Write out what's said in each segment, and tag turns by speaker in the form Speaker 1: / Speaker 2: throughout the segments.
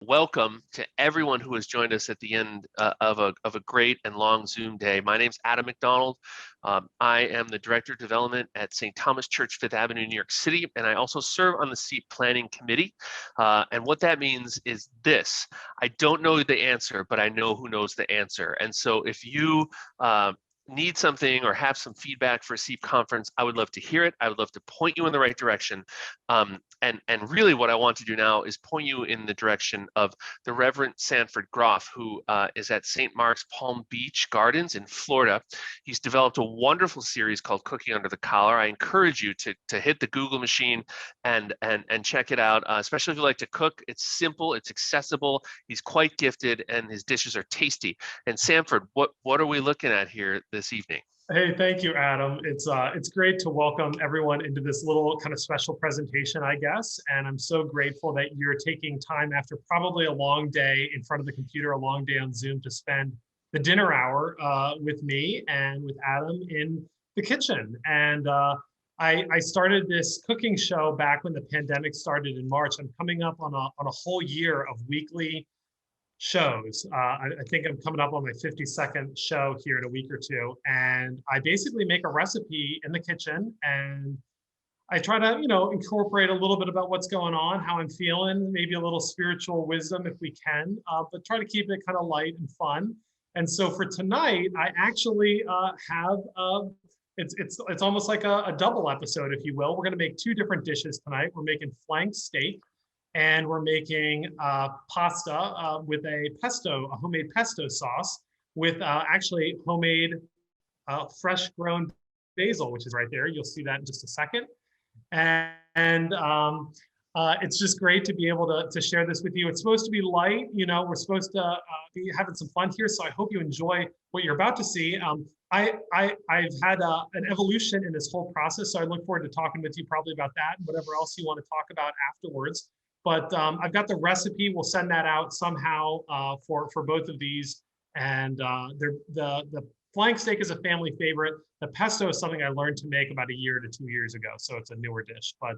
Speaker 1: Welcome to everyone who has joined us at the end of a great and long Zoom day. My name's Alton Mcdonald. I am the Director of Development at St. Thomas Church, 5th Avenue, New York City, and I also serve on the SEAP Planning Committee. And what that means is this: I don't know the answer, but I know who knows the answer. And so if you need something or have some feedback for a SEAP conference, I would love to hear it. I would love to point you in the right direction. And really what I want to do now is point you in the direction of the Reverend Sanford Groff, who is at St. Mark's Palm Beach Gardens in Florida. He's developed a wonderful series called Cooking Under the Collar. I encourage you to hit the Google machine and check it out, especially if you like to cook. It's simple, it's accessible, he's quite gifted, and his dishes are tasty. And Sanford, what are we looking at here this evening?
Speaker 2: Hey, thank you, Adam. It's great to welcome everyone into this little kind of special presentation, I guess. And I'm so grateful that you're taking time after probably a long day in front of the computer, a long day on Zoom, to spend the dinner hour with me and with Adam in the kitchen. And I started this cooking show back when the pandemic started in March. I'm coming up on a whole year of weekly shows. I think I'm coming up on my 52nd show here in a week or two. And I basically make a recipe in the kitchen, and I try to, incorporate a little bit about what's going on, how I'm feeling, maybe a little spiritual wisdom if we can, but try to keep it kind of light and fun. And so for tonight, I actually have, it's almost like a double episode, if you will. We're gonna make two different dishes tonight. We're making flank steak, and we're making pasta with a homemade pesto sauce with actually homemade fresh grown basil, which is right there. You'll see that in just a second. And it's just great to be able to share this with you. It's supposed to be light, we're supposed to be having some fun here. So I hope you enjoy what you're about to see. I've had an evolution in this whole process. So I look forward to talking with you probably about that and whatever else you want to talk about afterwards. But I've got the recipe. We'll send that out somehow for both of these. And the flank steak is a family favorite. The pesto is something I learned to make about 1 to 2 years ago. So it's a newer dish. But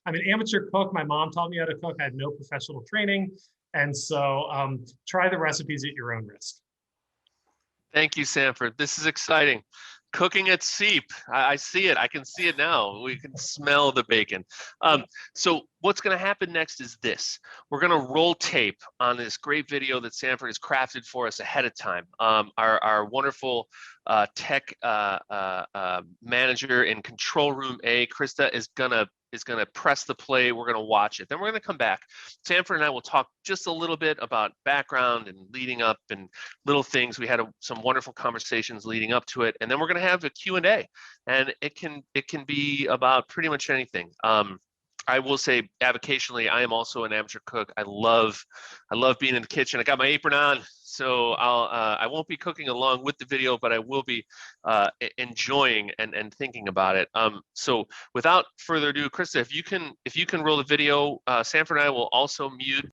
Speaker 2: I'm an amateur cook. My mom taught me how to cook. I had no professional training. And so try the recipes at your own risk.
Speaker 1: Thank you, Sanford. This is exciting. Cooking at SEAP. I see it. I can see it now. We can smell the bacon. So what's going to happen next is this. We're going to roll tape on this great video that Sanford has crafted for us ahead of time. Our wonderful tech manager in Control Room A, Krista, is gonna press the play. We're gonna watch it. Then we're gonna come back. Sanford and I will talk just a little bit about background and leading up and little things. We had some wonderful conversations leading up to it, and then we're gonna have a Q&A, and it can be about pretty much anything. I will say, avocationally, I am also an amateur cook. I love being in the kitchen. I got my apron on, so I won't be cooking along with the video, but I will be enjoying and thinking about it. So without further ado, Krista, if you can roll the video, Sanford and I will also mute.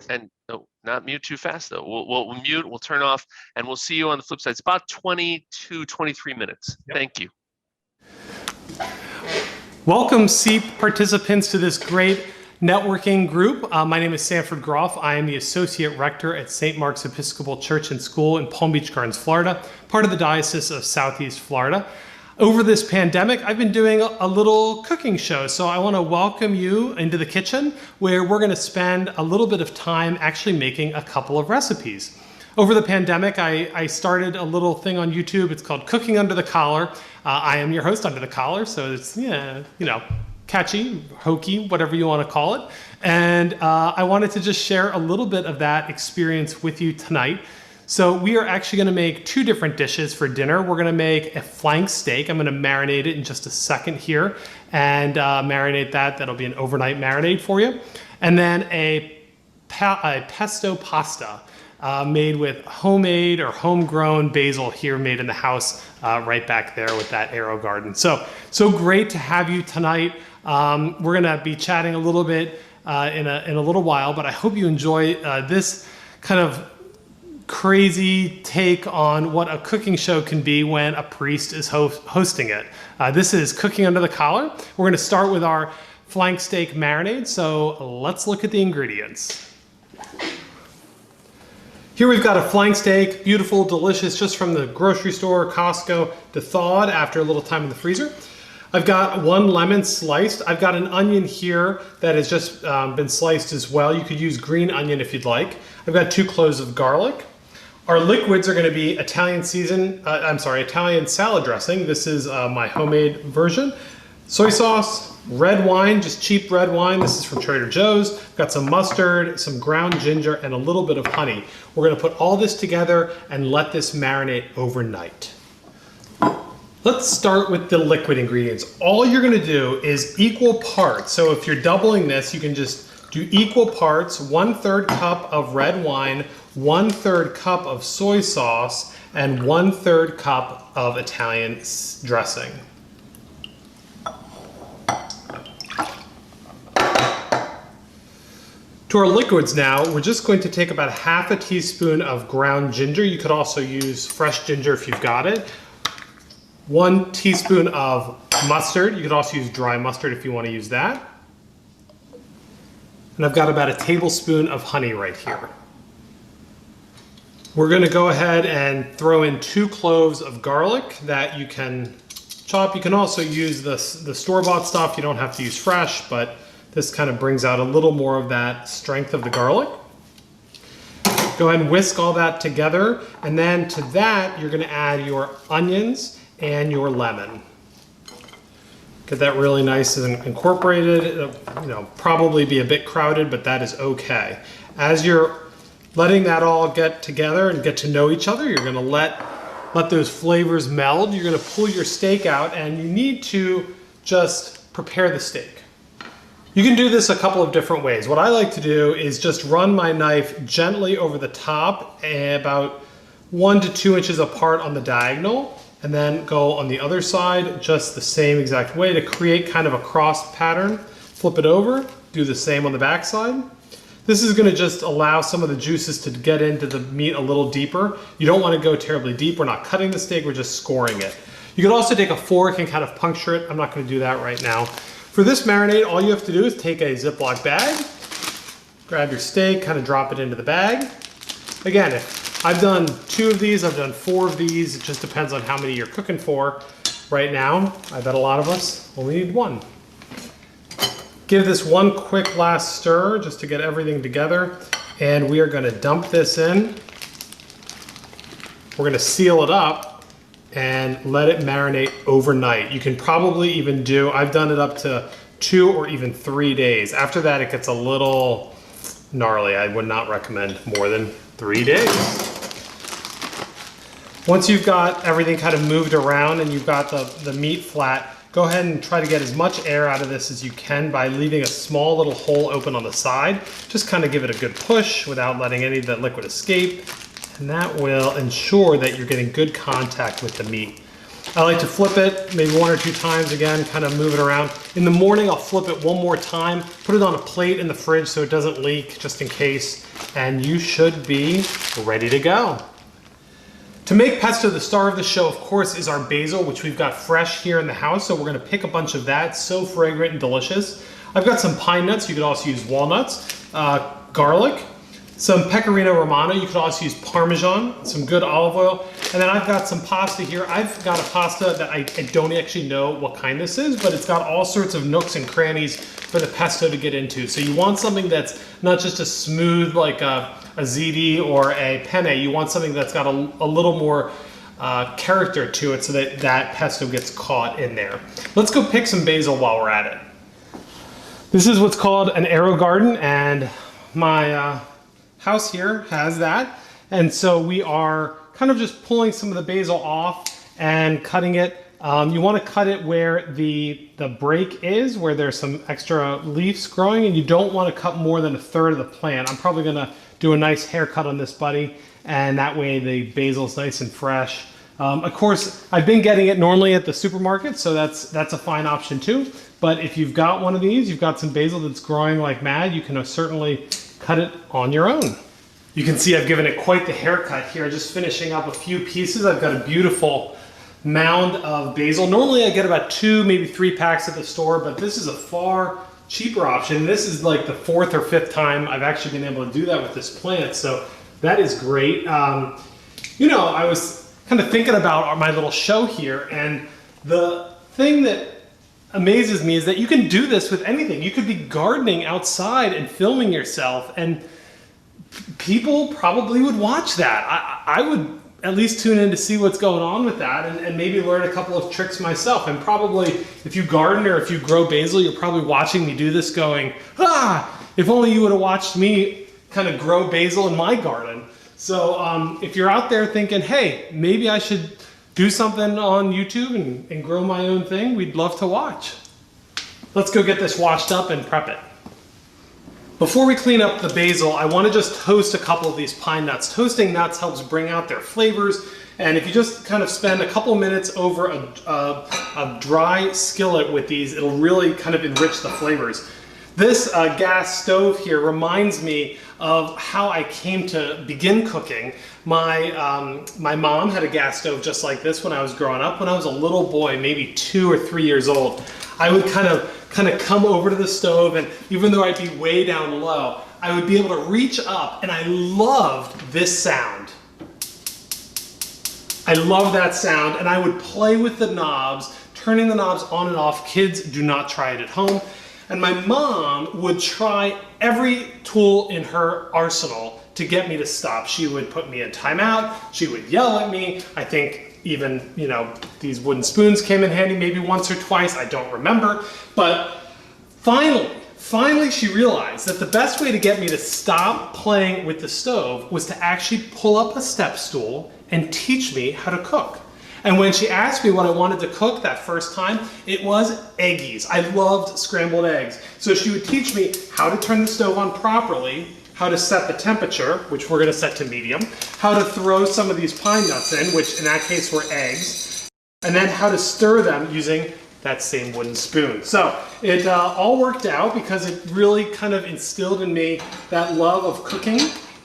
Speaker 1: And no, not mute too fast though. We'll mute. We'll turn off, and we'll see you on the flip side. It's about 23 minutes. Yep. Thank you.
Speaker 2: Welcome, SEAP participants, to this great networking group. My name is Sanford Groff. I am the Associate Rector at St. Mark's Episcopal Church and School in Palm Beach Gardens, Florida, part of the Diocese of Southeast Florida. Over this pandemic, I've been doing a little cooking show, so I want to welcome you into the kitchen, where we're going to spend a little bit of time actually making a couple of recipes. Over the pandemic, I started a little thing on YouTube. It's called Cooking Under the Collar. I am your host, Under the Collar, so it's, catchy, hokey, whatever you want to call it. And I wanted to just share a little bit of that experience with you tonight. So we are actually going to make two different dishes for dinner. We're going to make a flank steak. I'm going to marinate it in just a second here and marinate that. That'll be an overnight marinade for you. And then a pesto pasta. Made with homemade or homegrown basil here, made in the house right back there with that arrow garden. So great to have you tonight. We're gonna be chatting a little bit in a little while, but I hope you enjoy this kind of crazy take on what a cooking show can be when a priest is hosting it. This is Cooking Under the Collar. We're gonna start with our flank steak marinade, so let's look at the ingredients. Here we've got a flank steak, beautiful, delicious, just from the grocery store, Costco, thawed after a little time in the freezer. I've got 1 lemon sliced. I've got an onion here that has just been sliced as well. You could use green onion if you'd like. I've got 2 cloves of garlic. Our liquids are going to be Italian salad dressing. This is my homemade version. Soy sauce, red wine, just cheap red wine. This is from Trader Joe's. Got some mustard, some ground ginger, and a little bit of honey. We're going to put all this together and let this marinate overnight. Let's start with the liquid ingredients. All you're going to do is equal parts. So if you're doubling this, you can just do equal parts, 1/3 cup of red wine, 1/3 cup of soy sauce, and 1/3 cup of Italian dressing. To our liquids now, we're just going to take about 1/2 teaspoon of ground ginger. You could also use fresh ginger if you've got it. 1 teaspoon of mustard. You could also use dry mustard if you want to use that. And I've got about 1 tablespoon of honey right here. We're going to go ahead and throw in 2 cloves of garlic that you can chop. You can also use the store-bought stuff. You don't have to use fresh, but this kind of brings out a little more of that strength of the garlic. Go ahead and whisk all that together, and then to that you're going to add your onions and your lemon. Get that really nice and incorporated. It'll, probably be a bit crowded, but that is okay. As you're letting that all get together and get to know each other, you're going to let those flavors meld. You're going to pull your steak out, and you need to just prepare the steak. You can do this a couple of different ways. What I like to do is just run my knife gently over the top, about 1 to 2 inches apart on the diagonal, and then go on the other side just the same exact way to create kind of a cross pattern. Flip it over, do the same on the back side. This is going to just allow some of the juices to get into the meat a little deeper. You don't want to go terribly deep. We're not cutting the steak, we're just scoring it. You could also take a fork and kind of puncture it. I'm not going to do that right now. For this marinade, all you have to do is take a Ziploc bag, grab your steak, kind of drop it into the bag. Again, if I've done 2 of these, I've done 4 of these. It just depends on how many you're cooking for. Right now, I bet a lot of us only need 1. Give this 1 quick last stir just to get everything together, and we are going to dump this in. We're going to seal it up and let it marinate overnight. You can probably even do, I've done it up to 2 or even 3 days. After that, it gets a little gnarly. I would not recommend more than 3 days. Once you've got everything kind of moved around and you've got the meat flat, go ahead and try to get as much air out of this as you can by leaving a small little hole open on the side. Just kind of give it a good push without letting any of that liquid escape. And that will ensure that you're getting good contact with the meat. I like to flip it maybe 1 or 2 times again, kind of move it around. In the morning, I'll flip it 1 more time, put it on a plate in the fridge so it doesn't leak, just in case, and you should be ready to go. To make pesto, the star of the show, of course, is our basil, which we've got fresh here in the house, so we're going to pick a bunch of that. So fragrant and delicious. I've got some pine nuts. You could also use walnuts, garlic, some pecorino romano. You could also use Parmesan, some good olive oil. And then I've got some pasta here. I've got a pasta that I don't actually know what kind this is, but it's got all sorts of nooks and crannies for the pesto to get into. So you want something that's not just a smooth, like a ziti or a penne. You want something that's got a little more character to it so that that pesto gets caught in there. Let's go pick some basil while we're at it. This is what's called an arrow garden, and my house here has that, and so we are kind of just pulling some of the basil off and cutting it. You want to cut it where the break is, where there's some extra leaves growing, and you don't want to cut more than 1/3 of the plant. I'm probably going to do a nice haircut on this buddy, and that way the basil's nice and fresh. Of course, I've been getting it normally at the supermarket, so that's a fine option too. But if you've got one of these, you've got some basil that's growing like mad, you can certainly cut it on your own. You can see I've given it quite the haircut here, just finishing up a few pieces. I've got a beautiful mound of basil. Normally I get about 2, maybe 3 packs at the store, but this is a far cheaper option. This is like the 4th or 5th time I've actually been able to do that with this plant, so that is great. You know, I was kind of thinking about my little show here, and the thing that amazes me is that you can do this with anything. You could be gardening outside and filming yourself, and people probably would watch that. I would at least tune in to see what's going on with that, and maybe learn a couple of tricks myself. And probably if you garden or if you grow basil, you're probably watching me do this going, if only you would have watched me kind of grow basil in my garden. So if you're out there thinking, hey, maybe I should do something on YouTube and grow my own thing, we'd love to watch. Let's go get this washed up and prep it. Before we clean up the basil, I want to just toast a couple of these pine nuts. Toasting nuts helps bring out their flavors, and if you just kind of spend a couple minutes over a dry skillet with these, it'll really kind of enrich the flavors. This gas stove here reminds me of how I came to begin cooking. My mom had a gas stove just like this when I was growing up. When I was a little boy, maybe 2 or 3 years old, I would kind of come over to the stove, and even though I'd be way down low, I would be able to reach up, and I loved this sound. I love that sound, and I would play with the knobs, turning the knobs on and off. Kids, do not try it at home. And my mom would try every tool in her arsenal to get me to stop. She would put me in timeout. She would yell at me. I think even, you know, these wooden spoons came in handy maybe once or twice. I don't remember. But finally she realized that the best way to get me to stop playing with the stove was to actually pull up a step stool and teach me how to cook. And when she asked me what I wanted to cook that first time, it was eggies. I loved scrambled eggs. So she would teach me how to turn the stove on properly, how to set the temperature, which we're gonna set to medium, how to throw some of these pine nuts in, which in that case were eggs, and then how to stir them using that same wooden spoon. So it all worked out because it really kind of instilled in me that love of cooking.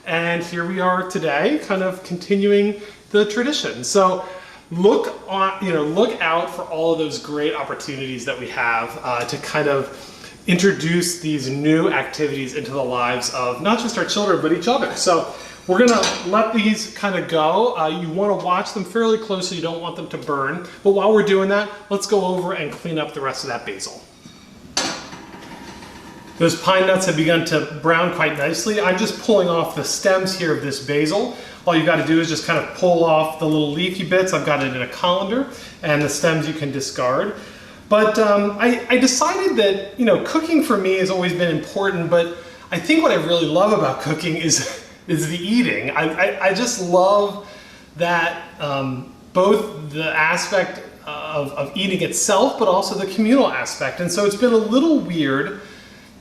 Speaker 2: And here we are today, kind of continuing the tradition. So look out for all of those great opportunities that we have to kind of introduce these new activities into the lives of not just our children, but each other. So we're gonna let these kind of go. You wanna watch them fairly closely. You don't want them to burn. But while we're doing that, let's go over and clean up the rest of that basil. Those pine nuts have begun to brown quite nicely. I'm just pulling off the stems here of this basil. All you got to do is just kind of pull off the little leafy bits. I've got it in a colander, and the stems you can discard. But I decided that, you know, cooking for me has always been important, but I think what I really love about cooking is the eating. I just love that both the aspect of eating itself, but also the communal aspect. And so it's been a little weird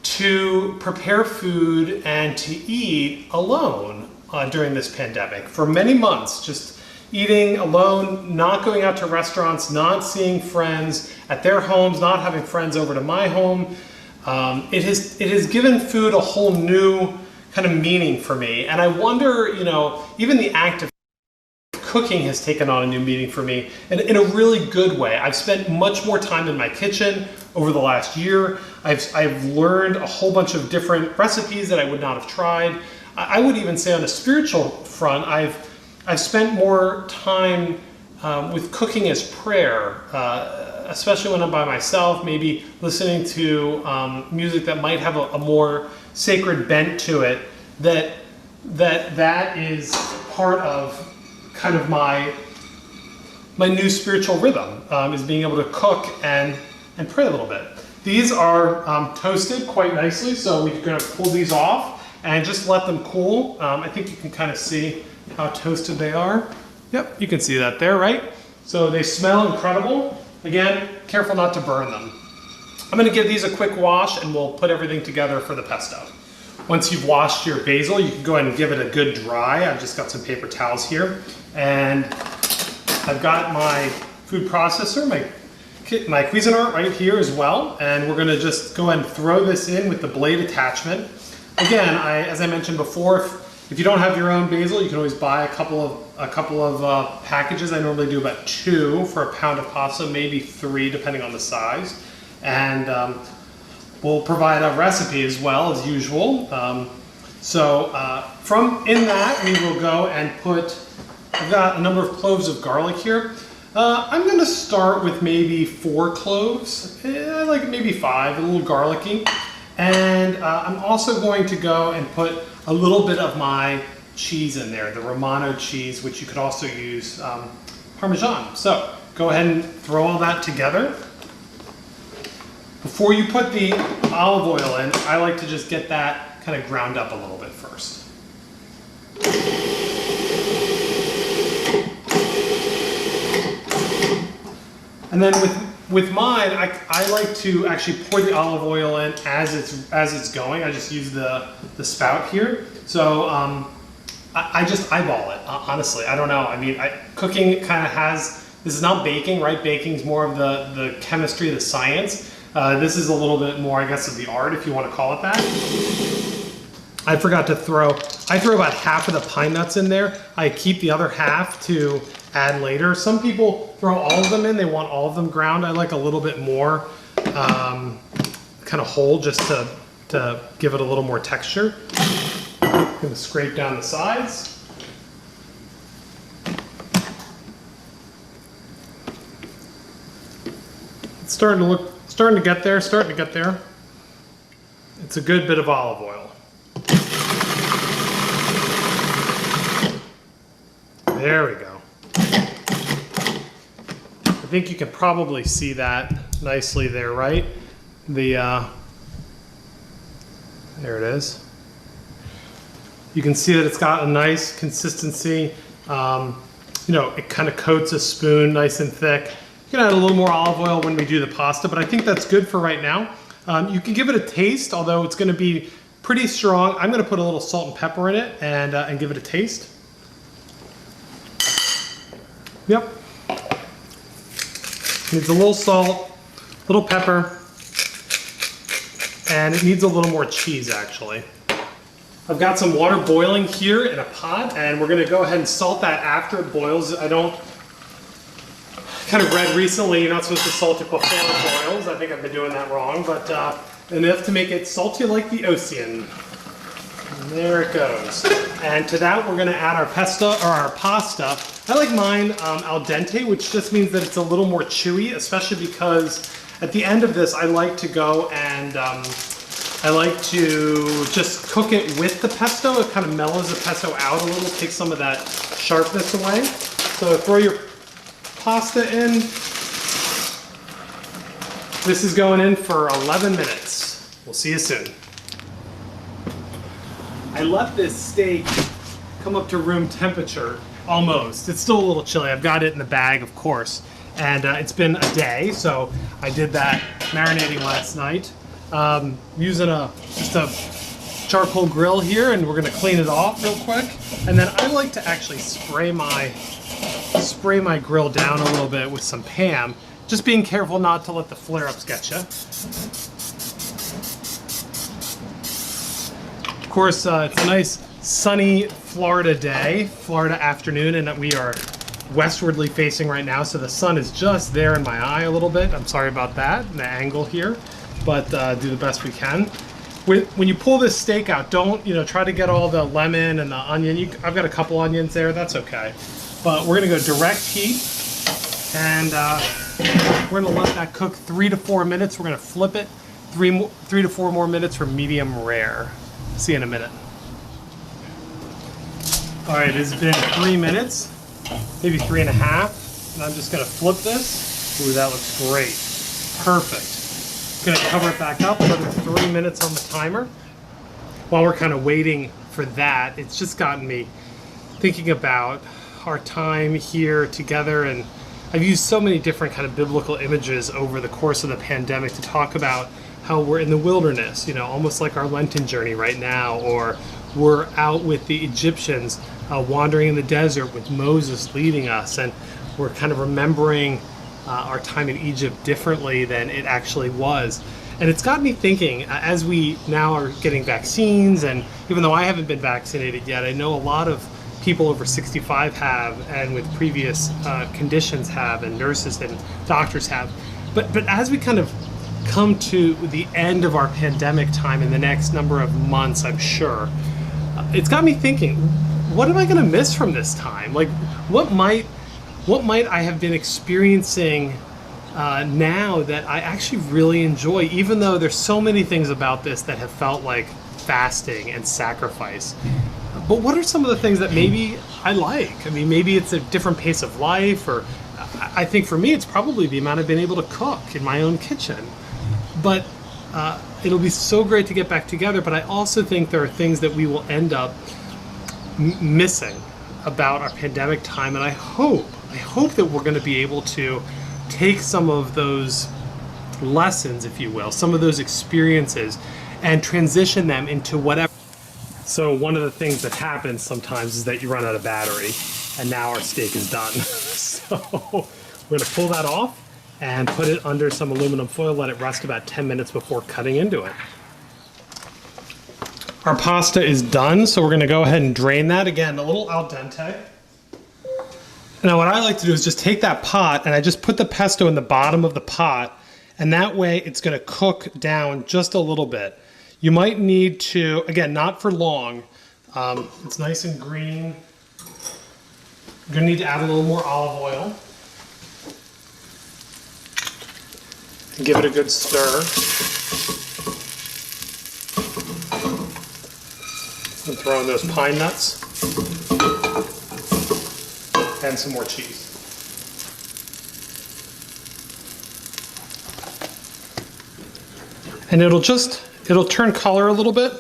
Speaker 2: to prepare food and to eat alone during this pandemic. For many months, just eating alone, not going out to restaurants, not seeing friends at their homes, not having friends over to my home. It has given food a whole new kind of meaning for me. And I wonder, you know, even the act of cooking has taken on a new meaning for me in a really good way. I've spent much more time in my kitchen over the last year. I've learned a whole bunch of different recipes that I would not have tried. I would even say on a spiritual front, I've spent more time with cooking as prayer, especially when I'm by myself, maybe listening to music that might have a more sacred bent to it, that is part of kind of my new spiritual rhythm, is being able to cook and pray a little bit. These are toasted quite nicely, so we're gonna pull these off and just let them cool. I think you can kind of see how toasted they are. Yep, you can see that there, right? So they smell incredible. Again, careful not to burn them. I'm gonna give these a quick wash and we'll put everything together for the pesto. Once you've washed your basil, you can go ahead and give it a good dry. I've just got some paper towels here. And I've got my food processor, my Cuisinart right here as well. And we're gonna just go ahead and throw this in with the blade attachment. Again, as I mentioned before, if you don't have your own basil, you can always buy a couple of packages. I normally do about 2 for a pound of pasta, maybe 3 depending on the size. And will provide a recipe as well as usual. From in that, we will go and put, I've got a number of cloves of garlic here. I'm gonna start with maybe 4 cloves. I like maybe 5, a little garlicky. And I'm also going to go and put a little bit of my cheese in there, the Romano cheese, which you could also use Parmesan. So go ahead and throw all that together. Before you put the olive oil in, I like to just get that kind of ground up a little bit first. And then with mine, I like to actually pour the olive oil in as it's going. I just use the spout here. So I just eyeball it, honestly. I don't know. I mean, cooking kind of has, this is not baking, right? Baking is more of the chemistry, the science. This is a little bit more, I guess, of the art, if you want to call it that. I forgot to I throw about half of the pine nuts in there. I keep the other half to add later. Some people throw all of them in. They want all of them ground. I like a little bit more kind of whole, just to give it a little more texture. I'm gonna scrape down the sides. It's starting to get there. It's a good bit of olive oil. There we go. I think you can probably see that nicely there, right? There it is. You can see that it's got a nice consistency. It kind of coats a spoon nice and thick. You can add a little more olive oil when we do the pasta, but I think that's good for right now. You can give it a taste, although it's going to be pretty strong. I'm going to put a little salt and pepper in it and give it a taste. Yep. Needs a little salt, a little pepper, and it needs a little more cheese actually. I've got some water boiling here in a pot, and we're gonna go ahead and salt that after it boils. Kind of read recently you're not supposed to salt it before it boils. I think I've been doing that wrong, but enough to make it salty like the ocean. And there it goes. And to that, we're gonna add our pesto, or our pasta. I like mine al dente, which just means that it's a little more chewy, especially because at the end of this, I like to go and I like to just cook it with the pesto. It kind of mellows the pesto out a little, takes some of that sharpness away. So throw your pasta in. This is going in for 11 minutes. We'll see you soon. I let this steak come up to room temperature, almost. It's still a little chilly. I've got it in the bag, of course. And it's been a day, so I did that marinating last night. Using just a charcoal grill here, and we're gonna clean it off real quick. And then I like to actually spray my grill down a little bit with some Pam. Just being careful not to let the flare-ups get you. Of course, it's a nice sunny Florida day, Florida afternoon, and we are westwardly facing right now, so the sun is just there in my eye a little bit. I'm sorry about that, the angle here, but do the best we can. When you pull this steak out, don't try to get all the lemon and the onion. I've got a couple onions there, that's okay. But we're gonna go direct heat, and we're gonna let that cook 3 to 4 minutes. We're gonna flip it 3 to 4 more minutes for medium rare. See you in a minute. All right, it's been 3 minutes, maybe 3.5, and I'm just gonna flip this. Ooh, that looks great. Perfect. Gonna cover it back up, another 3 minutes on the timer. While we're kind of waiting for that, it's just gotten me thinking about our time here together, and I've used so many different kind of biblical images over the course of the pandemic to talk about how we're in the wilderness, almost like our Lenten journey right now, or we're out with the Egyptians wandering in the desert with Moses leading us, and we're kind of remembering our time in Egypt differently than it actually was. And it's got me thinking, as we now are getting vaccines, and even though I haven't been vaccinated yet, I know a lot of people over 65 have, and with previous conditions have, and nurses and doctors have. But as we kind of come to the end of our pandemic time in the next number of months, I'm sure, it's got me thinking, what am I going to miss from this time? Like, what might I have been experiencing now that I actually really enjoy, even though there's so many things about this that have felt like fasting and sacrifice. But what are some of the things that maybe I like? I mean, maybe it's a different pace of life, or I think for me, it's probably the amount I've been able to cook in my own kitchen. But it'll be so great to get back together. But I also think there are things that we will end up missing about our pandemic time. And I hope that we're going to be able to take some of those lessons, if you will, some of those experiences, and transition them into whatever. So one of the things that happens sometimes is that you run out of battery, and now our steak is done. So we're going to pull that off and put it under some aluminum foil, let it rest about 10 minutes before cutting into it. Our pasta is done, so we're going to go ahead and drain that. Again, a little al dente. Now what I like to do is just take that pot and I just put the pesto in the bottom of the pot, and that way it's going to cook down just a little bit. You might need to, again, not for long. It's nice and green. You're going to need to add a little more olive oil. And give it a good stir. And throw in those pine nuts. And some more cheese. And it'll turn color a little bit,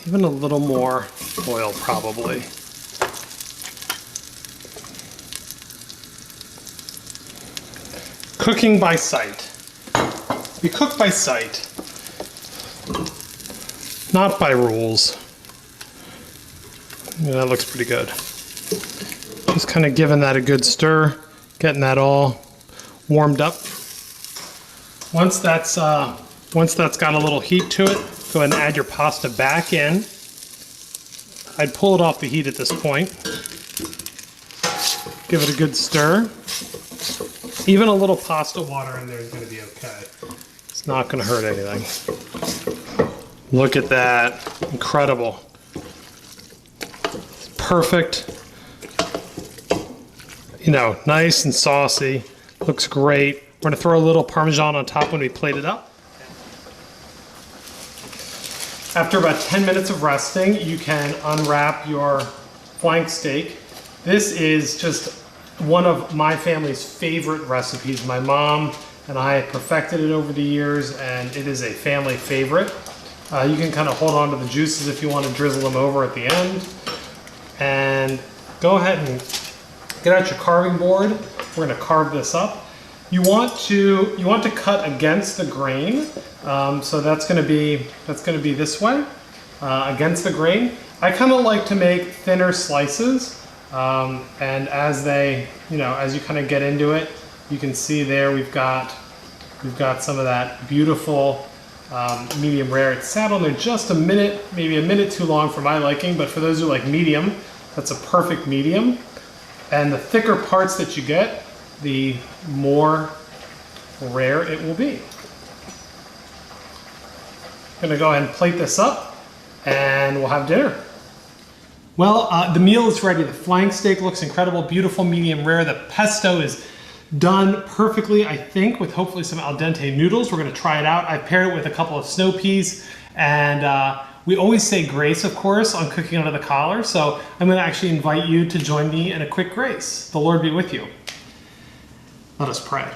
Speaker 2: even a little more oil probably. Cooking by sight. We cook by sight, not by rules. Yeah, that looks pretty good. Just kind of giving that a good stir, getting that all warmed up. Once that's got a little heat to it, go ahead and add your pasta back in. I'd pull it off the heat at this point. Give it a good stir. Even a little pasta water in there is going to be okay. It's not going to hurt anything. Look at that. Incredible. Perfect. You know, nice and saucy. Looks great. We're going to throw a little Parmesan on top when we plate it up. After about 10 minutes of resting, you can unwrap your flank steak. This is just one of my family's favorite recipes. My mom and I perfected it over the years, and it is a family favorite. You can kind of hold on to the juices if you want to drizzle them over at the end. And go ahead and get out your carving board. We're going to carve this up. You want to cut against the grain, so that's going to be this way, against the grain. I kind of like to make thinner slices, and as you kind of get into it, you can see there we've got some of that beautiful medium rare. It sat on there just a minute, maybe a minute too long for my liking, but for those who like medium, that's a perfect medium. And the thicker parts that you get, the more rare it will be. I'm gonna go ahead and plate this up and we'll have dinner. Well, the meal is ready. The flank steak looks incredible, beautiful medium rare. The pesto is done perfectly, I think, with hopefully some al dente noodles. We're gonna try it out. I paired it with a couple of snow peas, and we always say grace, of course, on cooking under the collar. So I'm gonna actually invite you to join me in a quick grace. The Lord be with you. Let us pray.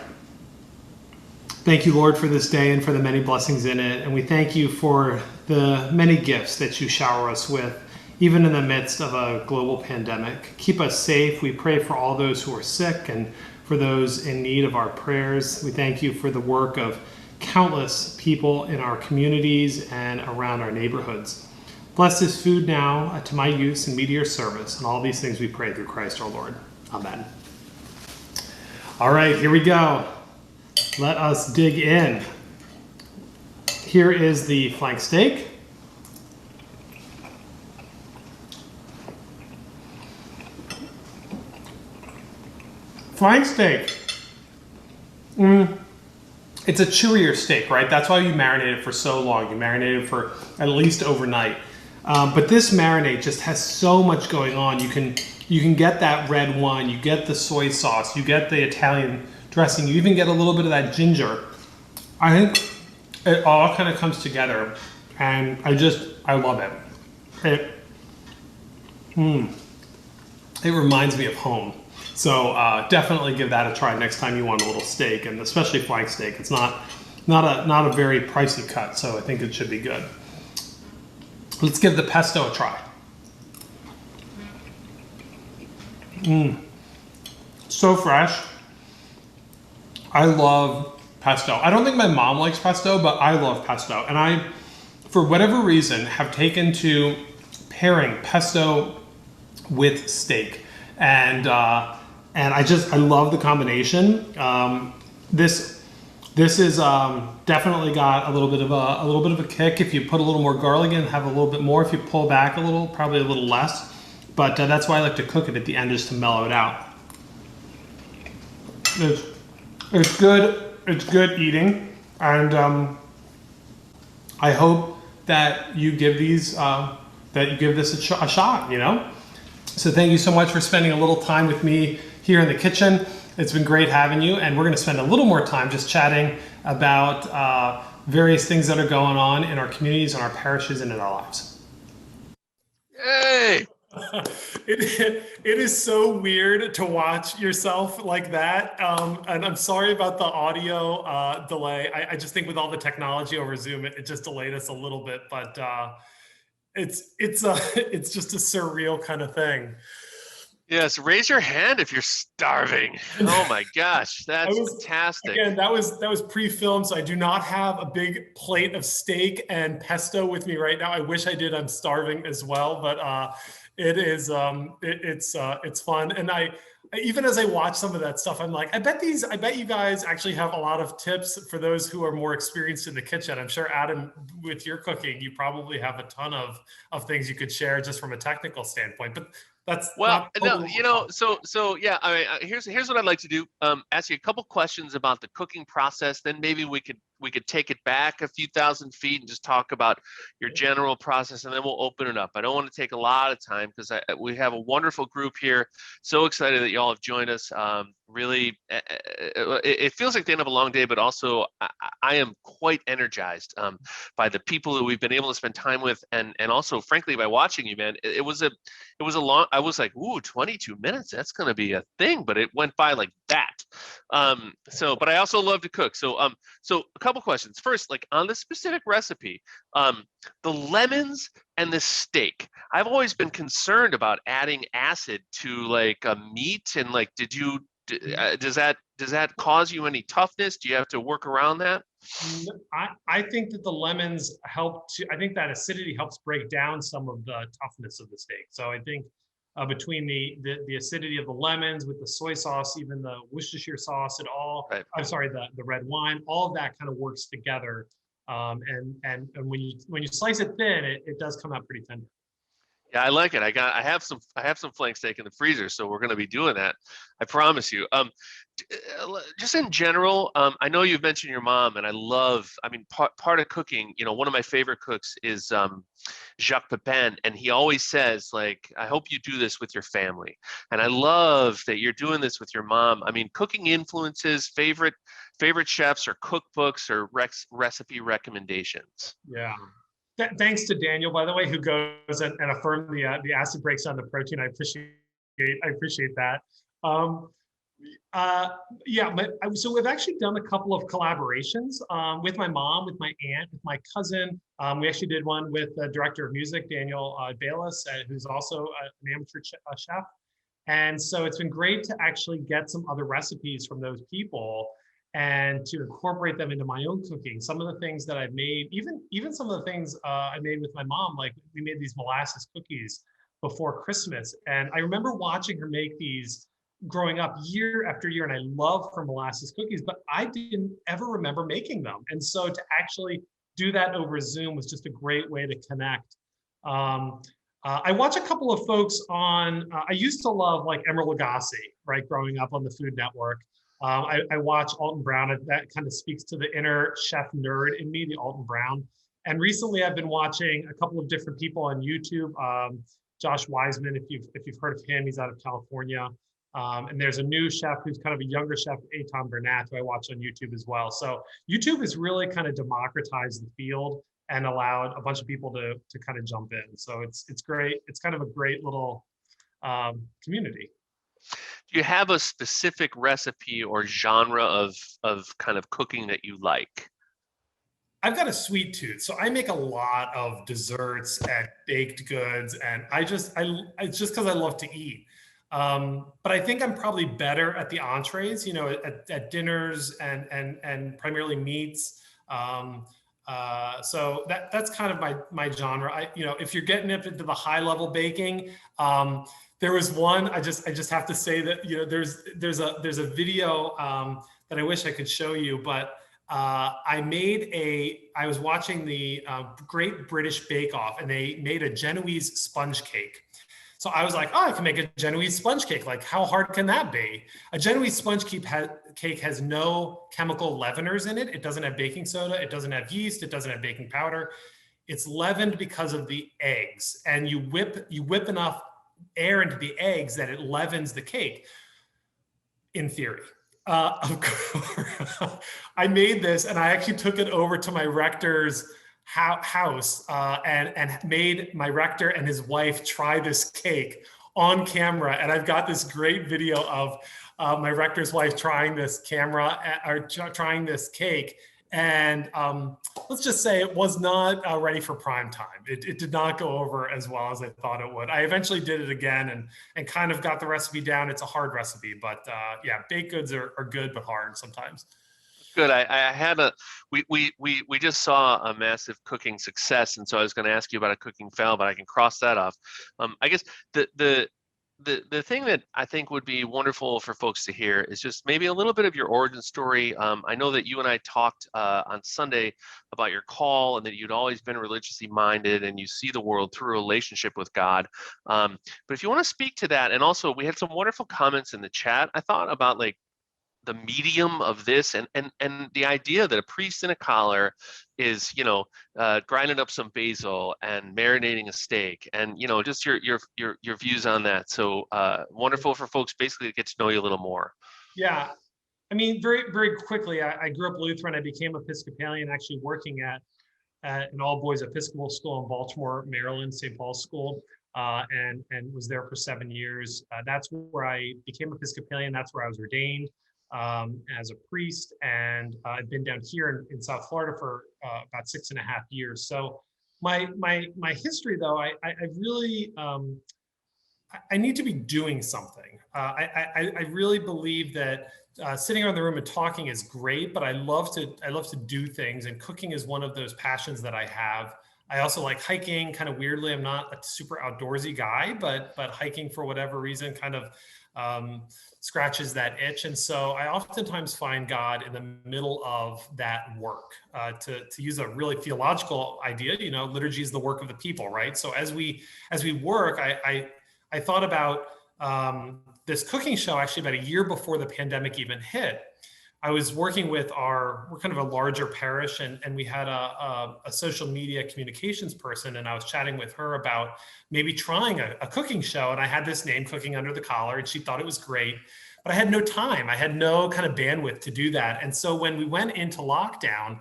Speaker 2: Thank you, Lord, for this day and for the many blessings in it. And we thank you for the many gifts that you shower us with, even in the midst of a global pandemic. Keep us safe. We pray for all those who are sick and for those in need of our prayers. We thank you for the work of countless people in our communities and around our neighborhoods. Bless this food now to my use and me to your service. And all these things we pray through Christ our Lord. Amen. All right, here we go. Let us dig in. Here is the flank steak. Flank steak. it's a chewier steak, right? That's why you marinate it for so long. You marinate it for at least overnight. But this marinade just has so much going on. You can get that red wine, you get the soy sauce, you get the Italian dressing, you even get a little bit of that ginger. I think it all kind of comes together, and I love it. It reminds me of home. So definitely give that a try next time you want a little steak, and especially flank steak. It's not a very pricey cut, so I think it should be good. Let's give the pesto a try. So fresh. I love pesto. I don't think my mom likes pesto, but I love pesto. And I, for whatever reason, have taken to pairing pesto with steak. And I love the combination. This is definitely got a little bit of a kick. If you put a little more garlic in, have a little bit more. If you pull back a little, probably a little less. But that's why I like to cook it at the end, just to mellow it out. It's good. It's good eating, and I hope that you give this a shot. You know. So thank you so much for spending a little time with me here in the kitchen. It's been great having you, and we're going to spend a little more time just chatting about various things that are going on in our communities and our parishes and in our lives.
Speaker 1: Yay!
Speaker 2: It is so weird to watch yourself like that, and I'm sorry about the audio delay. I just think with all the technology over Zoom, it just delayed us a little bit, but it's just a surreal kind of thing.
Speaker 1: Yes, raise your hand if you're starving. Oh my gosh, that's fantastic.
Speaker 2: Again, that was pre-filmed, so I do not have a big plate of steak and pesto with me right now. I wish I did. I'm starving as well, but it is it's fun. And I even as I watch some of that stuff, I'm like, I bet you guys actually have a lot of tips for those who are more experienced in the kitchen. I'm sure, Adam, with your cooking, you probably have a ton of things you could share just from a technical standpoint. But that's
Speaker 1: so yeah. I mean, here's what I'd like to do. Ask you a couple questions about the cooking process. Then maybe we could take it back a few thousand feet and just talk about your general process, and then we'll open it up. I don't want to take a lot of time because we have a wonderful group here. So excited that y'all have joined us. Really, it feels like the end of a long day, but also I am quite energized by the people that we've been able to spend time with, and also, frankly, by watching you, man. It was a long. I was like, ooh, 22 minutes. That's going to be a thing, but it went by like that. But I also love to cook. So a couple questions. First, like on this specific recipe, the lemons and the steak. I've always been concerned about adding acid to like a meat, and like, does that cause you any toughness? Do you have to work around that?
Speaker 2: I think that the lemons I think that acidity helps break down some of the toughness of the steak. So I think between the acidity of the lemons with the soy sauce, even the Worcestershire sauce, right. I'm sorry, the red wine, all of that kind of works together. And when you slice it thin, it does come out pretty tender.
Speaker 1: Yeah, I like it. I have some flank steak in the freezer, so we're going to be doing that. I promise you. Just in general, I know you've mentioned your mom, and I mean, part of cooking, one of my favorite cooks is Jacques Pepin, and he always says, like, I hope you do this with your family. And I love that you're doing this with your mom. I mean, cooking influences, favorite chefs or cookbooks or recipe recommendations.
Speaker 2: Yeah. Thanks to Daniel, by the way, who goes and affirmed the acid breaks down the protein. I appreciate that. So we've actually done a couple of collaborations with my mom, with my aunt, with my cousin. We actually did one with the director of music, Daniel Bayless, who's also an amateur chef. And so it's been great to actually get some other recipes from those people and to incorporate them into my own cooking. Some of the things that I've made, even some of the things I made with my mom, like we made these molasses cookies before Christmas. And I remember watching her make these growing up year after year, and I love her molasses cookies, but I didn't ever remember making them. And so to actually do that over Zoom was just a great way to connect. I watch a couple of folks on, I used to love like Emeril Lagasse, right, growing up on the Food Network. I watch Alton Brown. That kind of speaks to the inner chef nerd in me, the Alton Brown. And recently, I've been watching a couple of different people on YouTube. Josh Wiseman, if you've heard of him, he's out of California. And there's a new chef who's kind of a younger chef, Alton Brown, who I watch on YouTube as well. So YouTube has really kind of democratized the field and allowed a bunch of people to kind of jump in. So it's great. It's kind of a great little community.
Speaker 1: Do you have a specific recipe or genre of kind of cooking that you like?
Speaker 2: I've got a sweet tooth, so I make a lot of desserts and baked goods, and it's just because I love to eat. But I think I'm probably better at the entrees, at dinners and primarily meats. So that's kind of my genre. If you're getting up into the high level baking, there was one. I just have to say that there's a video that I wish I could show you, but I was watching the Great British Bake Off, and they made a Genoese sponge cake. So I was like, oh, I can make a Genoese sponge cake. Like, how hard can that be? A Genoese sponge cake has no chemical leaveners in it. It doesn't have baking soda. It doesn't have yeast. It doesn't have baking powder. It's leavened because of the eggs. And you whip enough air into the eggs that it leavens the cake, in theory. Of course, I made this, and I actually took it over to my rector's house and made my rector and his wife try this cake on camera. And I've got this great video of my rector's wife trying this trying this cake. And let's just say it was not ready for prime time. It did not go over as well as I thought it would. I eventually did it again and kind of got the recipe down. It's a hard recipe, but yeah, baked goods are good but hard sometimes.
Speaker 1: Good. We just saw a massive cooking success, and so I was going to ask you about a cooking fail, but I can cross that off. I guess the thing that I think would be wonderful for folks to hear is just maybe a little bit of your origin story. I know that you and I talked on Sunday about your call and that you'd always been religiously minded and you see the world through a relationship with God. But if you want to speak to that, and also we had some wonderful comments in the chat, I thought about like the medium of this and the idea that a priest in a collar is grinding up some basil and marinating a steak, and just your views on that. So wonderful for folks basically to get to know you a little more.
Speaker 2: Yeah, I mean, very very quickly, I grew up Lutheran. I became Episcopalian, actually working at an all boys Episcopal school in Baltimore, Maryland, St. Paul's School. And was there for 7 years. That's where I became Episcopalian. That's where I was ordained as a priest, and I've been down here in South Florida for about 6.5 years. So my history, though, I really I need to be doing something. I really believe that sitting around the room and talking is great, but I love to do things, and cooking is one of those passions that I have. I also like hiking. Kind of weirdly, I'm not a super outdoorsy guy, but hiking for whatever reason kind of scratches that itch. And so I oftentimes find God in the middle of that work. To use a really theological idea, liturgy is the work of the people, right? So as we work, I thought about this cooking show actually about a year before the pandemic even hit. I was working with we're kind of a larger parish, and we had a social media communications person, and I was chatting with her about maybe trying a cooking show. And I had this name, Cooking Under the Collar, and she thought it was great, but I had no time. I had no kind of bandwidth to do that. And so when we went into lockdown,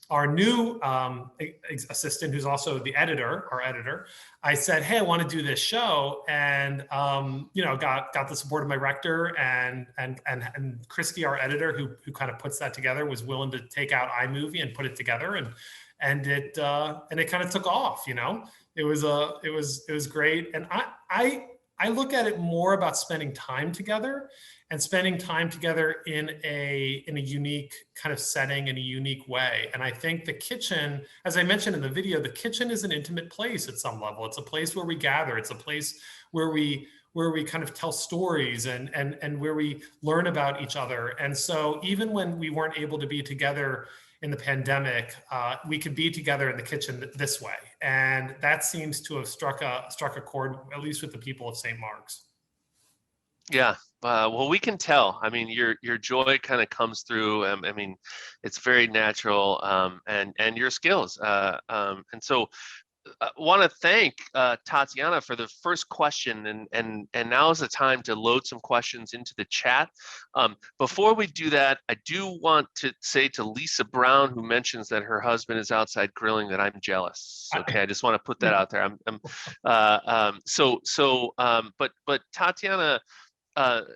Speaker 2: our new assistant, who's also our editor, I said, hey, I want to do this show. And, got the support of my rector and Christy, our editor, who kind of puts that together, was willing to take out iMovie and put it together. And it kind of took off, it was great. And I look at it more about spending time together and spending time together in a unique kind of setting, in a unique way. And I think the kitchen, as I mentioned in the video, the kitchen is an intimate place at some level. It's a place where we gather. It's a place where we kind of tell stories and where we learn about each other. And so even when we weren't able to be together in the pandemic, we could be together in the kitchen this way. And that seems to have struck a chord, at least with the people of St. Mark's.
Speaker 1: Yeah. Well, we can tell. I mean, your joy kind of comes through. I mean, it's very natural, and your skills. And so want to thank Tatiana for the first question, and now is the time to load some questions into the chat. Before we do that, I do want to say to Lisa Brown, who mentions that her husband is outside grilling, that I'm jealous. Okay, I just want to put that out there. But Tatiana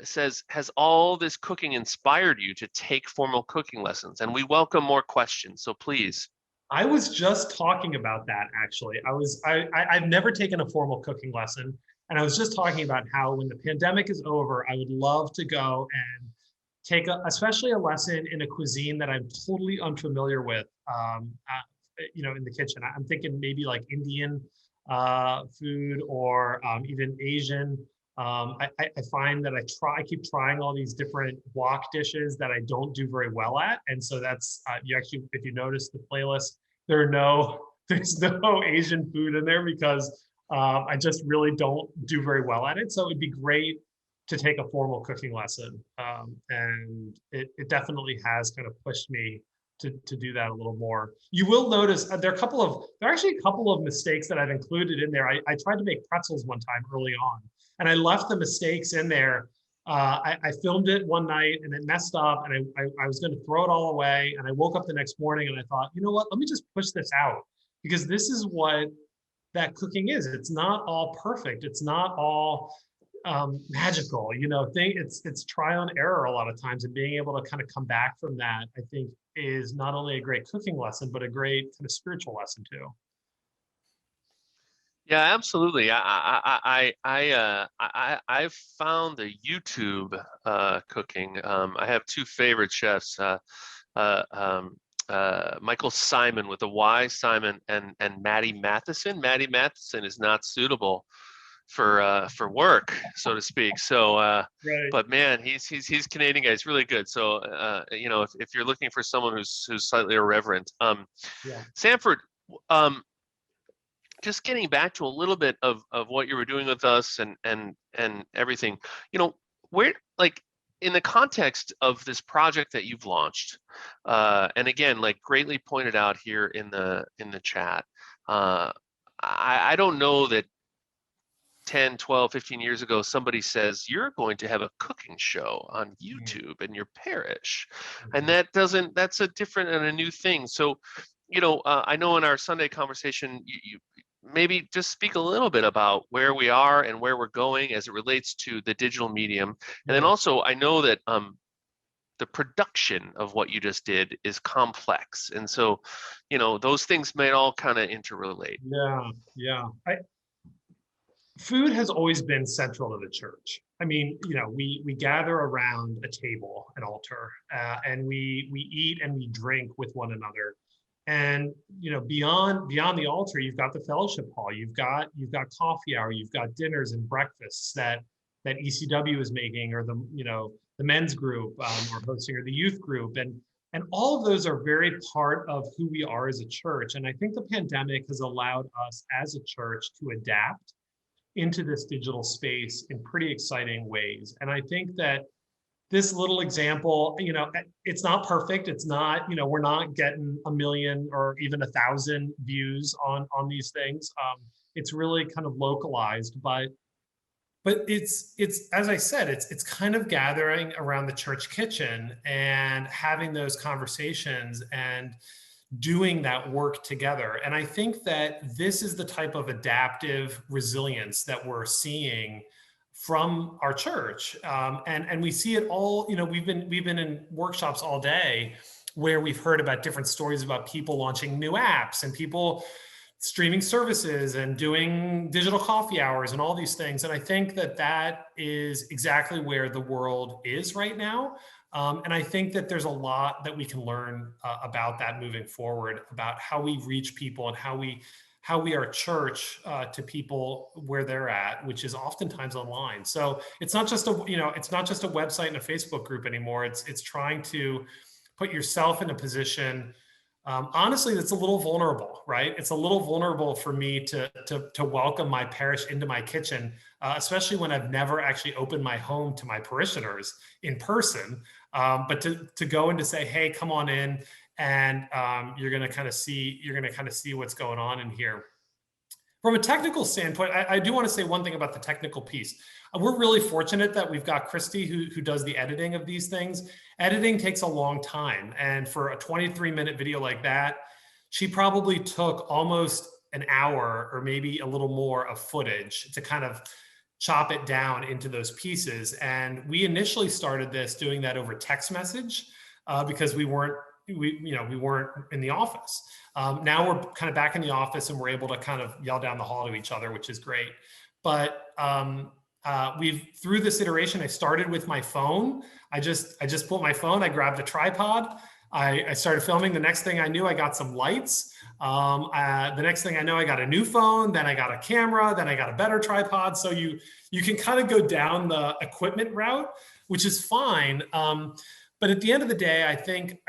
Speaker 1: says, has all this cooking inspired you to take formal cooking lessons? And we welcome more questions, so please.
Speaker 2: I was just talking about that actually. I've never taken a formal cooking lesson, and I was just talking about how when the pandemic is over, I would love to go and take especially a lesson in a cuisine that I'm totally unfamiliar with. In the kitchen, I'm thinking maybe like Indian food or even Asian. I find that I keep trying all these different wok dishes that I don't do very well at, and so that's you actually, if you notice the playlist, there's no Asian food in there because I just really don't do very well at it. So it'd be great to take a formal cooking lesson, and it definitely has kind of pushed me to do that a little more. You will notice there are actually a couple of mistakes that I've included in there. I tried to make pretzels one time early on, and I left the mistakes in there. I filmed it one night and it messed up, and I was going to throw it all away. And I woke up the next morning and I thought, you know what? Let me just push this out, because this is what that cooking is. It's not all perfect. It's not all magical. It's trial and error a lot of times, and being able to kind of come back from that, I think, is not only a great cooking lesson, but a great kind of spiritual lesson too.
Speaker 1: Yeah, absolutely. I've found the YouTube cooking. I have two favorite chefs, Michael Simon with a Y, Simon, and Maddie Matheson. Maddie Matheson is not suitable for work, so to speak. So,
Speaker 2: Right.
Speaker 1: but man, he's Canadian guy. He's really good. So, if you're looking for someone who's slightly irreverent,
Speaker 2: Yeah.
Speaker 1: Sanford, just getting back to a little bit of what you were doing with us and everything, where, like, in the context of this project that you've launched, and again, like greatly pointed out here in the chat, I don't know that 10, 12, 15 years ago, somebody says you're going to have a cooking show on YouTube in your parish. And that's a different and a new thing. So, I know in our Sunday conversation, you maybe just speak a little bit about where we are and where we're going as it relates to the digital medium. And then also, I know that the production of what you just did is complex. And so, those things may all kind of interrelate.
Speaker 2: Yeah. Food has always been central to the church. I mean, we gather around a table, an altar, and we eat and we drink with one another. And beyond the altar, you've got the fellowship hall, you've got coffee hour, you've got dinners and breakfasts that ECW is making, or the men's group are hosting, or the youth group, and all of those are very part of who we are as a church. And I think the pandemic has allowed us as a church to adapt into this digital space in pretty exciting ways. And I think that this little example, it's not perfect. It's not, we're not getting 1 million or even 1,000 views on these things. It's really kind of localized, but it's as I said, it's kind of gathering around the church kitchen and having those conversations and doing that work together. And I think that this is the type of adaptive resilience that we're seeing from our church, and we see it all. We've been in workshops all day where we've heard about different stories about people launching new apps and people streaming services and doing digital coffee hours and all these things. And I think that is exactly where the world is right now. And I think that there's a lot that we can learn about that moving forward, about how we reach people and how we are church to people where they're at, which is oftentimes online. So it's not just a website and a Facebook group anymore. It's trying to put yourself in a position honestly, that's a little vulnerable, right? It's a little vulnerable for me to welcome my parish into my kitchen, especially when I've never actually opened my home to my parishioners in person. But to go and to say, hey, come on in, and you're going to kind of see what's going on in here. From a technical standpoint, I do want to say one thing about the technical piece. We're really fortunate that we've got Christy who does the editing of these things. Editing takes a long time. And for a 23-minute video like that, she probably took almost an hour or maybe a little more of footage to kind of chop it down into those pieces. And we initially started this doing that over text message because we weren't in the office. Now we're kind of back in the office and we're able to kind of yell down the hall to each other, which is great. But through this iteration, I started with my phone. I just pulled my phone, I grabbed a tripod, I started filming. The next thing I knew, I got some lights. The next thing I know, I got a new phone, then I got a camera, then I got a better tripod. So you can kind of go down the equipment route, which is fine. But at the end of the day, I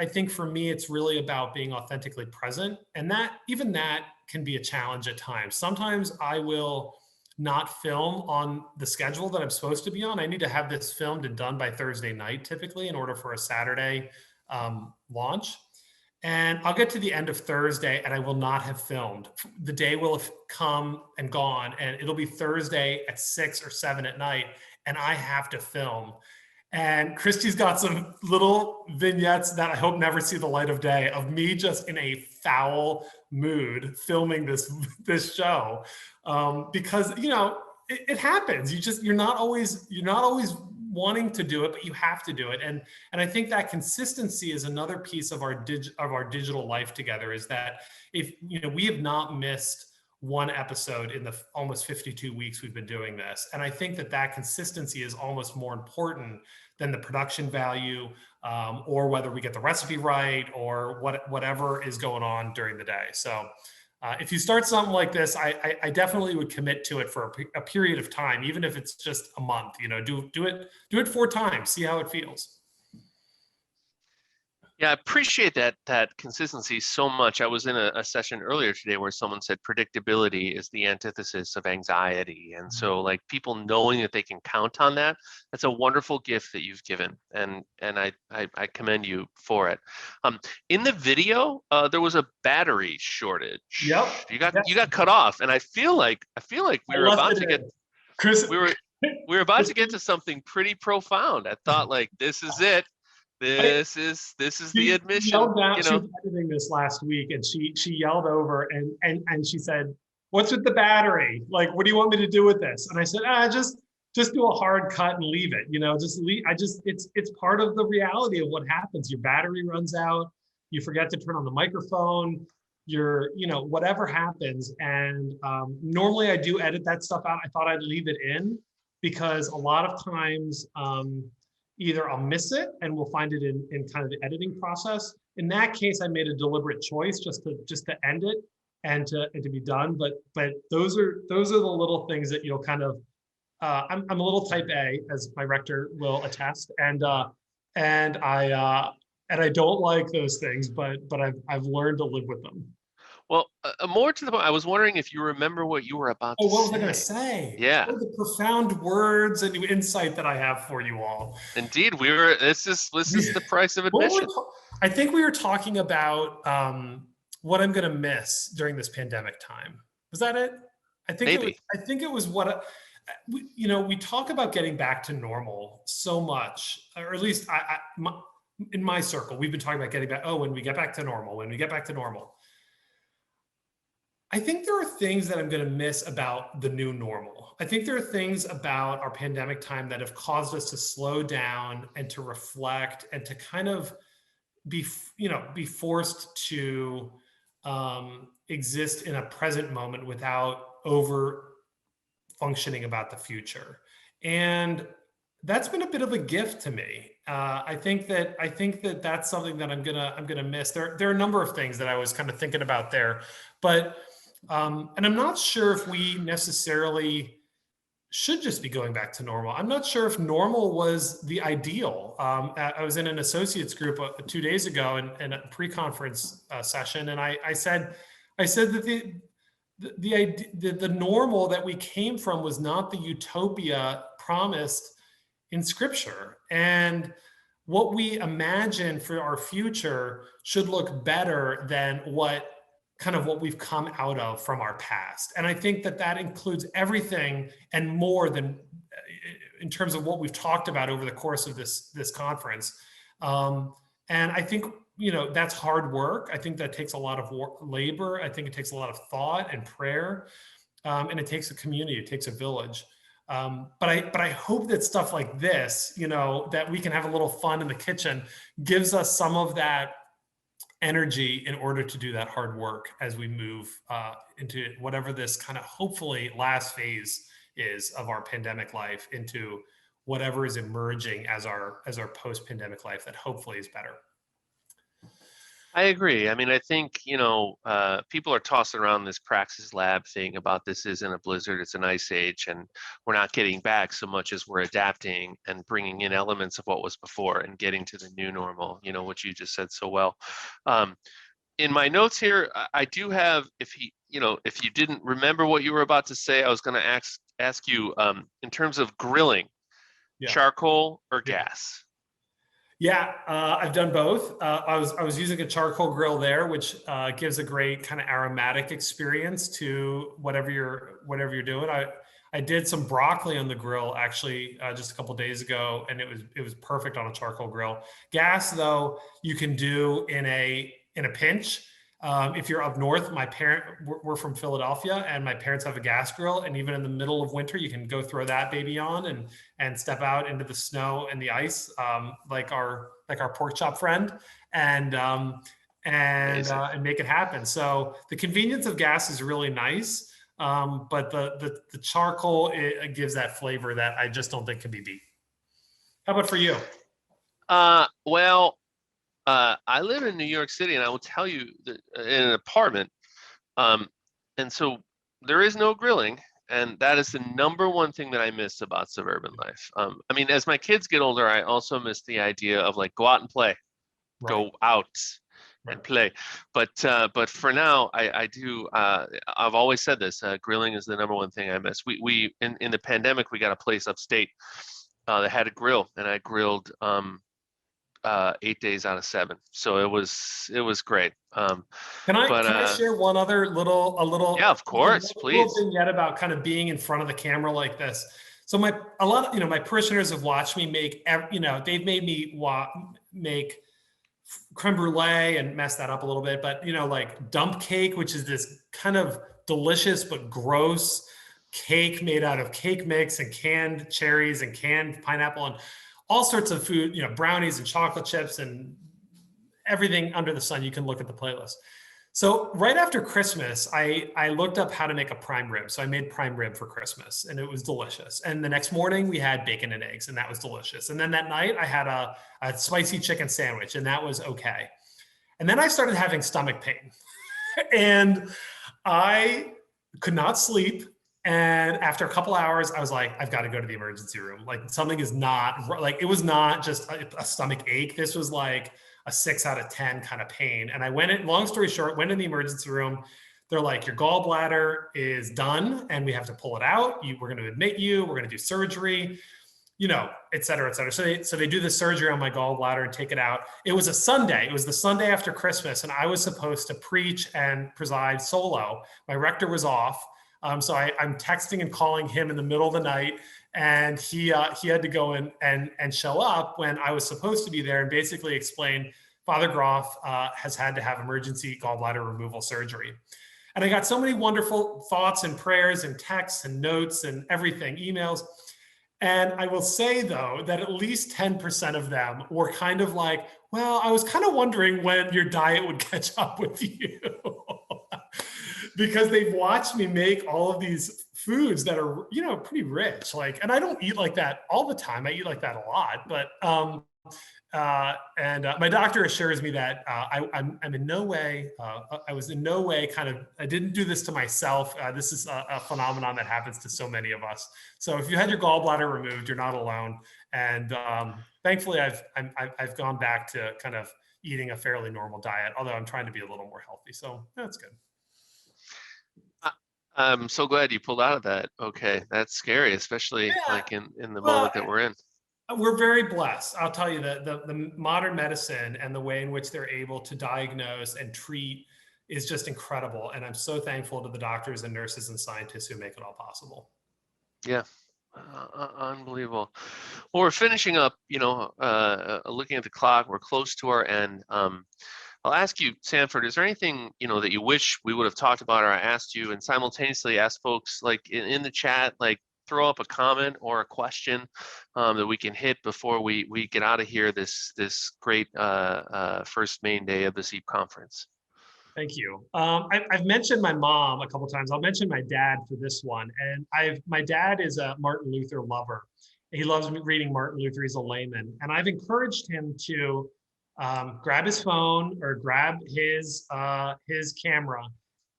Speaker 2: think for me, it's really about being authentically present. And even that can be a challenge at times. Sometimes I will not film on the schedule that I'm supposed to be on. I need to have this filmed and done by Thursday night, typically, in order for a Saturday launch. And I'll get to the end of Thursday and I will not have filmed. The day will have come and gone, and it'll be Thursday at 6 or 7 at night, and I have to film. And Christy's got some little vignettes that I hope never see the light of day of me just in a foul mood filming this show, because it happens. You're not always wanting to do it, but you have to do it. And I think that consistency is another piece of our digital life together. Is that if we have not missed one episode in the almost 52 weeks we've been doing this. And I think that consistency is almost more important than the production value, or whether we get the recipe right, or whatever is going on during the day. So if you start something like this, I definitely would commit to it for a period of time, even if it's just a month. Do it 4 times, see how it feels.
Speaker 1: Yeah, I appreciate that consistency so much. I was in a session earlier today where someone said predictability is the antithesis of anxiety. And so like people knowing that they can count on that's a wonderful gift that you've given. And I commend you for it. In the video, there was a battery shortage.
Speaker 2: Yep.
Speaker 1: You got cut off. And I feel like we were about to get Chris. We were about to get to something pretty profound. I thought like, this is it. This is the admission. She
Speaker 2: was editing this last week, and she yelled over and she said, "What's with the battery? Like, what do you want me to do with this?" And I said, just do a hard cut and leave it. Just leave. It's part of the reality of what happens. Your battery runs out. You forget to turn on the microphone. Whatever happens. And normally I do edit that stuff out. I thought I'd leave it in because a lot of times. Either I'll miss it and we'll find it in kind of the editing process. In that case, I made a deliberate choice just to end it and to be done. But those are the little things that you'll kind of. I'm a little type A, as my rector will attest, and I don't like those things, but I've learned to live with them.
Speaker 1: Well, more to the point, I was wondering if you remember what you were about to say.
Speaker 2: What was I going to say?
Speaker 1: Yeah.
Speaker 2: What are the profound words and insight that I have for you all?
Speaker 1: Indeed, this is the price of admission.
Speaker 2: I think we were talking about what I'm going to miss during this pandemic time. Was that it? I think it was what we talk about getting back to normal so much, or at least in my circle, we've been talking about getting back. When we get back to normal. I think there are things that I'm going to miss about the new normal. I think there are things about our pandemic time that have caused us to slow down and to reflect and to kind of be forced to exist in a present moment without over functioning about the future. And that's been a bit of a gift to me. I think that that's something that I'm gonna miss. There are a number of things that I was kind of thinking about there, but and I'm not sure if we necessarily should just be going back to normal. I'm not sure if normal was the ideal. I was in an associates group 2 days ago in a pre-conference session, and I said that the normal that we came from was not the utopia promised in Scripture, and what we imagine for our future should look better than what we've come out of from our past. And I think that includes everything and more than in terms of what we've talked about over the course of this conference. And I think, that's hard work. I think that takes a lot of labor. I think it takes a lot of thought and prayer. And it takes a community, it takes a village. But I hope that stuff like this, that we can have a little fun in the kitchen, gives us some of that energy in order to do that hard work as we move into whatever this kind of hopefully last phase is of our pandemic life, into whatever is emerging as our post-pandemic life that hopefully is better.
Speaker 1: I agree. I mean, I think, people are tossing around this Praxis Lab thing about this isn't a blizzard, it's an ice age, and we're not getting back so much as we're adapting and bringing in elements of what was before and getting to the new normal, what you just said so well. In my notes here, I do have, if you didn't remember what you were about to say, I was going to ask you, in terms of grilling, charcoal or gas?
Speaker 2: Yeah, I've done both. I was using a charcoal grill there, which gives a great kind of aromatic experience to whatever you're doing. I did some broccoli on the grill actually just a couple of days ago, and it was perfect on a charcoal grill. Gas, though, you can do in a pinch. If you're up north, we're from Philadelphia, and my parents have a gas grill, and even in the middle of winter, you can go throw that baby on and step out into the snow and the ice, like our pork chop friend, and make it happen. So the convenience of gas is really nice, but the charcoal, it gives that flavor that I just don't think can be beat. How about for you?
Speaker 1: Well, I live in New York City, and I will tell you that in an apartment, and so there is no grilling, and that is the number one thing that I miss about suburban life. I mean, as my kids get older, I also miss the idea of go out and play, go out and play. But for now, I do. I've always said this: grilling is the number one thing I miss. We in the pandemic, we got a place upstate that had a grill, and I grilled 8 days out of 7, so it was great.
Speaker 2: Can I share one other little
Speaker 1: yeah, of course, please,
Speaker 2: little vignette about kind of being in front of the camera like this? So my parishioners have watched me make, they've made me make creme brulee and mess that up a little bit, but like dump cake, which is this kind of delicious but gross cake made out of cake mix and canned cherries and canned pineapple and all sorts of food, brownies and chocolate chips and everything under the sun. You can look at the playlist. So right after Christmas, I looked up how to make a prime rib. So I made prime rib for Christmas, and it was delicious. And the next morning we had bacon and eggs, and that was delicious. And then that night I had a spicy chicken sandwich, and that was okay. And then I started having stomach pain and I could not sleep. And after a couple hours, I was like, I've got to go to the emergency room. Like something is not, like it was not just a stomach ache. This was like a 6 out of 10 kind of pain. And I went in, long story short, went in the emergency room. They're like, your gallbladder is done and we have to pull it out. We're going to admit you, we're going to do surgery, et cetera, et cetera. So they do the surgery on my gallbladder and take it out. It was a Sunday. It was the Sunday after Christmas. And I was supposed to preach and preside solo. My rector was off. So I'm texting and calling him in the middle of the night, and he had to go in and show up when I was supposed to be there and basically explain Father Groff has had to have emergency gallbladder removal surgery. And I got so many wonderful thoughts and prayers and texts and notes and everything, emails. And I will say, though, that at least 10% of them were kind of like, well, I was kind of wondering when your diet would catch up with you. Because they've watched me make all of these foods that are, pretty rich. And I don't eat like that all the time. I eat like that a lot, but My doctor assures me that I'm in no way, I was in no way I didn't do this to myself. This is a phenomenon that happens to so many of us. So if you had your gallbladder removed, you're not alone. And thankfully, I've gone back to kind of eating a fairly normal diet, although I'm trying to be a little more healthy. So that's good.
Speaker 1: I'm so glad you pulled out of that. Okay, that's scary, especially like in the moment that we're in.
Speaker 2: We're very blessed. I'll tell you that the modern medicine and the way in which they're able to diagnose and treat is just incredible. And I'm so thankful to the doctors and nurses and scientists who make it all possible.
Speaker 1: Yeah, unbelievable. Well, we're finishing up, looking at the clock, we're close to our end. I'll ask you, Sanford, is there anything, that you wish we would have talked about or I asked you, and simultaneously ask folks like in the chat, like throw up a comment or a question that we can hit before we get out of here this great first main day of the SEEP conference.
Speaker 2: Thank you. I've mentioned my mom a couple of times. I'll mention my dad for this one. And my dad is a Martin Luther lover. He loves reading Martin Luther. He's a layman. And I've encouraged him to grab his phone or grab his camera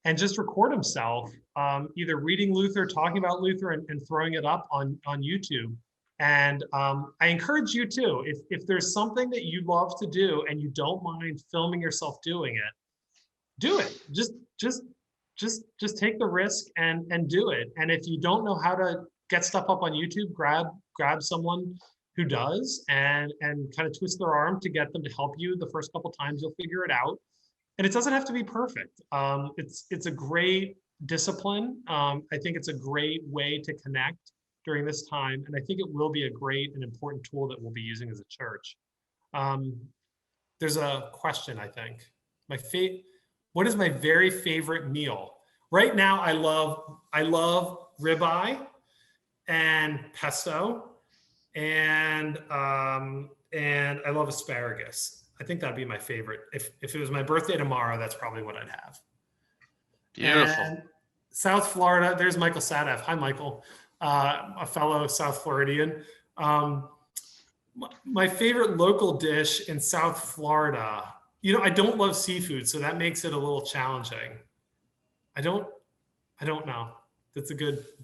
Speaker 2: and just record himself either reading Luther, talking about Luther, and throwing it up on YouTube. And I encourage you too, if there's something that you love to do and you don't mind filming yourself doing it, do it. Just take the risk and do it. And if you don't know how to get stuff up on YouTube, grab someone who does and kind of twist their arm to get them to help you. The first couple times you'll figure it out. And it doesn't have to be perfect. It's a great discipline. I think it's a great way to connect during this time. And I think it will be a great and important tool that we'll be using as a church. There's a question, I think. What is my very favorite meal? Right now, I love ribeye and pesto, and I love asparagus. I think that'd be my favorite. If it was my birthday tomorrow, that's probably what I'd have.
Speaker 1: Beautiful.
Speaker 2: And South Florida, there's Michael Sadaf. Hi, Michael, a fellow South Floridian. My favorite local dish in South Florida, I don't love seafood, so that makes it a little challenging. I don't know. It's a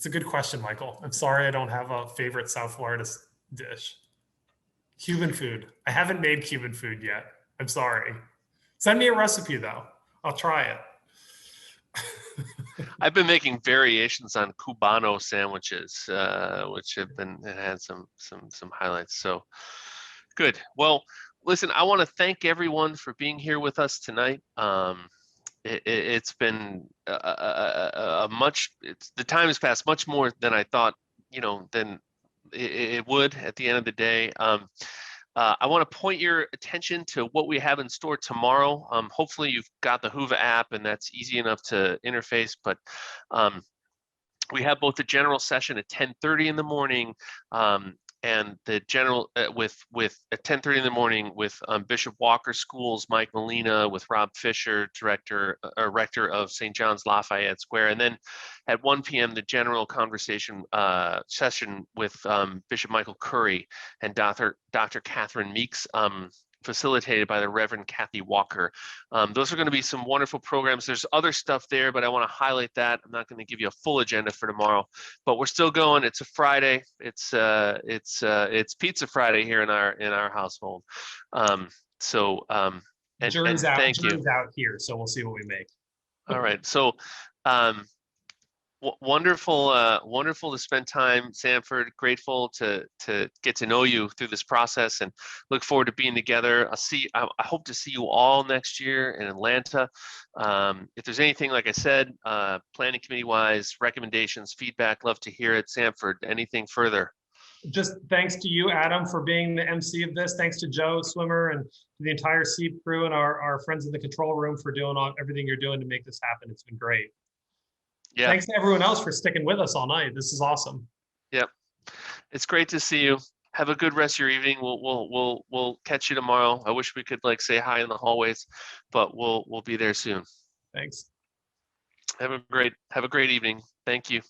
Speaker 2: good question, Michael. I'm sorry I don't have a favorite South Florida dish. Cuban food. I haven't made Cuban food yet. I'm sorry. Send me a recipe though. I'll try it.
Speaker 1: I've been making variations on Cubano sandwiches, which have had some highlights. So good. Well, listen, I want to thank everyone for being here with us tonight. It's been the time has passed much more than I thought, than it would at the end of the day. I want to point your attention to what we have in store tomorrow. Hopefully you've got the Whova app and that's easy enough to interface, but we have both the general session at 10:30 in the morning and the general with at 10:30 in the morning with Bishop Walker Schools, Mike Molina, with Rob Fisher, rector of St. John's Lafayette Square, and then at 1 p.m. the general conversation session with Bishop Michael Curry and Dr. Catherine Meeks, facilitated by the Reverend Kathy Walker. Those are going to be some wonderful programs. There's other stuff there, but I want to highlight that. I'm not going to give you a full agenda for tomorrow, but we're still going. It's a Friday. It's Pizza Friday here in our household.
Speaker 2: Jury's
Speaker 1: thank you.
Speaker 2: Jury's out here, so we'll see what we make.
Speaker 1: All right. So wonderful to spend time, Sanford. Grateful to get to know you through this process, and look forward to being together. I hope to see you all next year in Atlanta. If there's anything, like I said, planning committee wise, recommendations, feedback, love to hear it. Sanford, anything further?
Speaker 2: Just thanks to you, Adam, for being the MC of this. Thanks to Joe Swimmer and the entire SEEP crew and our friends in the control room for doing everything you're doing to make this happen. It's been great. Yeah. Thanks to everyone else for sticking with us all night. This is awesome.
Speaker 1: Yep. It's great to see you. Have a good rest of your evening. We'll catch you tomorrow. I wish we could say hi in the hallways, but we'll be there soon.
Speaker 2: Thanks.
Speaker 1: Have a great evening. Thank you.